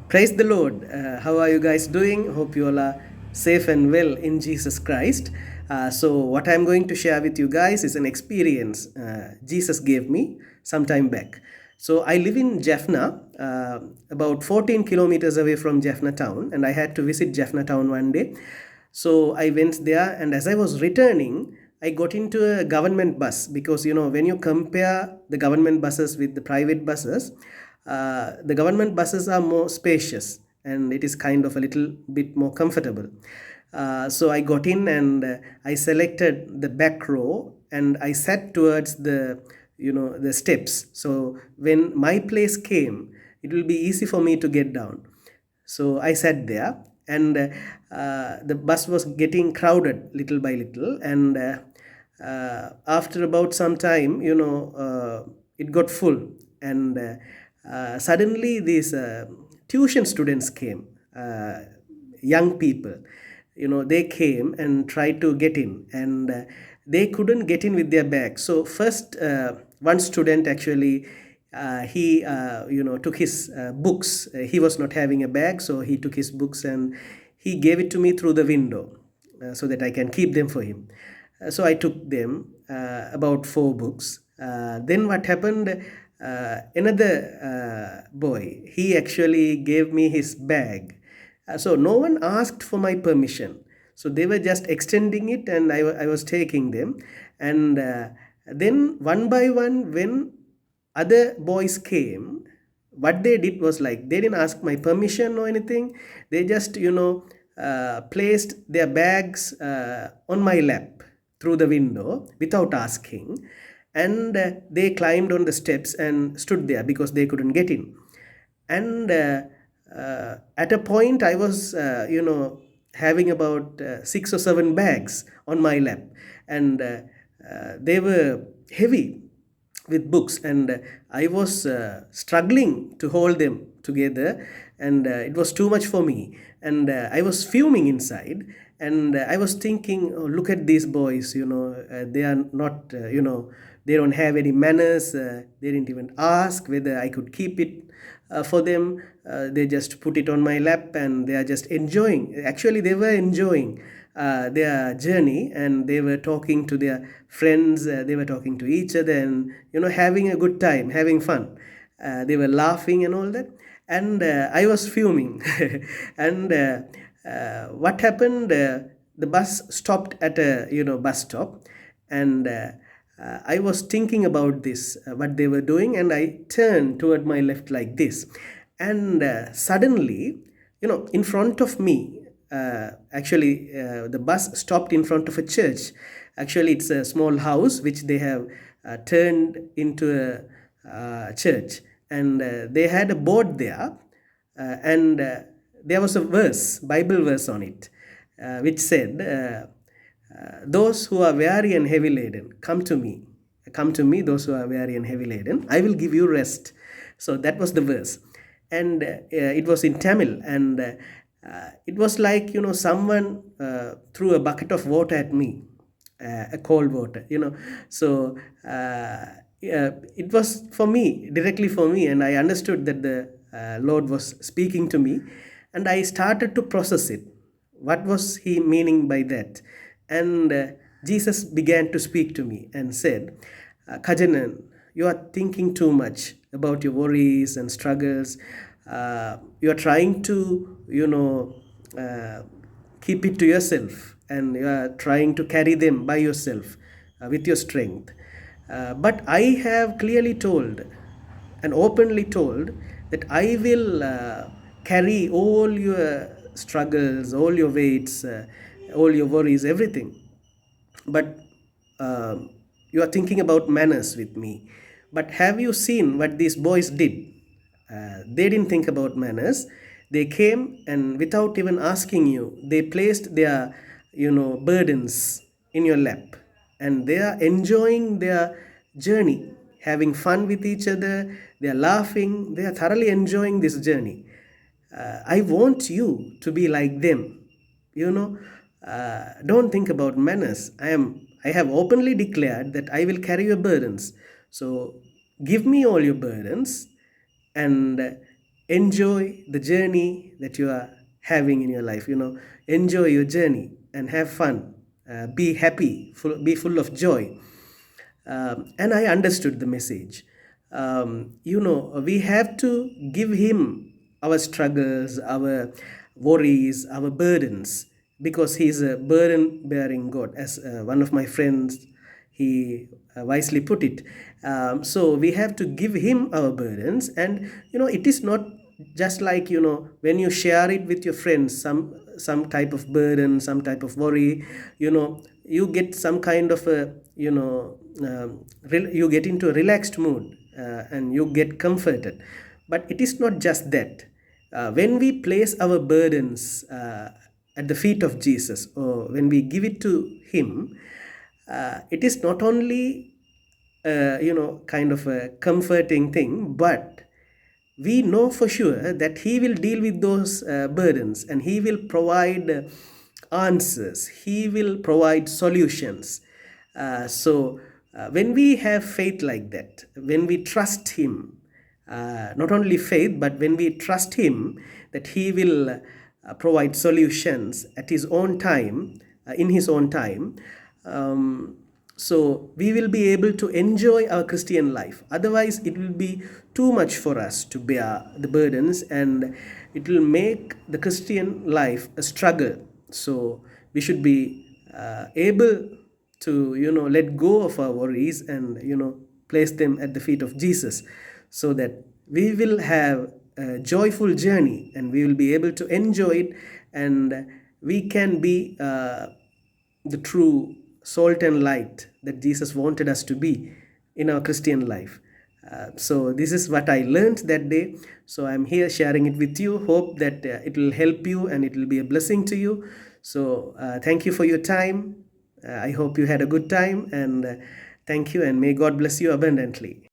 Praise the Lord. How are you guys doing? Hope you all are safe and well in Jesus Christ. So, what I'm going to share with you guys is an experience Jesus gave me some time back. So, I live in Jaffna, about 14 kilometers away from Jaffna town, and I had to visit Jaffna town one day. So, I went there, and as I was returning, I got into a government bus because when you compare the government buses with the private buses, the government buses are more spacious and it is kind of a little bit more comfortable. So I got in and I selected the back row and I sat towards the steps. So when my place came, it will be easy for me to get down. So I sat there, and the bus was getting crowded little by little. And after about some time, it got full. And suddenly, these tuition students came, young people. They came and tried to get in, and they couldn't get in with their bags. So first, one student actually he took his books. He was not having a bag, so he took his books and he gave it to me through the window so that I can keep them for him. So I took them, about four books. Then what happened? Another boy, he actually gave me his bag. So no one asked for my permission. So they were just extending it, and I was taking them. And then one by one, when other boys came, what they did was like they didn't ask my permission or anything. They just placed their bags on my lap through the window without asking, and they climbed on the steps and stood there because they couldn't get in. And at a point I was having about six or seven bags on my lap, and they were heavy with books, and I was struggling to hold them together, and it was too much for me, and I was fuming inside. And I was thinking, oh, look at these boys, they are not they don't have any manners. They didn't even ask whether I could keep it for them. They just put it on my lap and they are just enjoying. Actually, they were enjoying their journey, and they were talking to their friends. They were talking to each other, and having a good time, having fun. They were laughing and all that, and I was fuming. And what happened? The bus stopped at a bus stop, and I was thinking about this, what they were doing, and I turned toward my left like this, and suddenly, in front of me, the bus stopped in front of a church. Actually, it's a small house which they have turned into a church, and they had a board there, and there was a verse, Bible verse on it, which said, those who are weary and heavy laden, come to me. Come to me, those who are weary and heavy laden. I will give you rest. So that was the verse. And it was in Tamil. And it was like, someone threw a bucket of water at me, a cold water, So it was for me, directly for me. And I understood that the Lord was speaking to me. And I started to process it. What was he meaning by that? And Jesus began to speak to me and said, Kajanan, you are thinking too much about your worries and struggles. You are trying to, keep it to yourself, and you are trying to carry them by yourself with your strength. But I have clearly told and openly told that I will carry all your struggles, all your weights, all your worries, everything. But you are thinking about manners with me. But have you seen what these boys did? They didn't think about manners. They came, and without even asking you, they placed their burdens in your lap, and they are enjoying their journey, having fun with each other. They are laughing. They are thoroughly enjoying this journey. I want you to be like them. Don't think about manners. I have openly declared that I will carry your burdens. So give me all your burdens, and enjoy the journey that you are having in your life. Enjoy your journey and have fun. Be happy, be full of joy. And I understood the message. We have to give him our struggles, our worries, our burdens, because he's a burden bearing God, as one of my friends, he wisely put it. So we have to give him our burdens, and it is not just like, when you share it with your friends, some type of burden, some type of worry, you get some kind of a, you get into a relaxed mood, and you get comforted. But it is not just that. When we place our burdens at the feet of Jesus, or when we give it to him, it is not only kind of a comforting thing, but we know for sure that he will deal with those burdens, and he will provide answers, he will provide solutions. When we have faith like that, when we trust him, not only faith, but when we trust him that he will provide solutions at his own time, in his own time, so we will be able to enjoy our Christian life. Otherwise, it will be too much for us to bear the burdens, and it will make the Christian life a struggle. So we should be able to let go of our worries, and place them at the feet of Jesus, so that we will have a joyful journey, and we will be able to enjoy it, and we can be the true salt and light that Jesus wanted us to be in our Christian life. So this is what I learned that day. So I'm here sharing it with you. Hope that it will help you and it will be a blessing to you. So thank you for your time. I hope you had a good time, and thank you, and may God bless you abundantly.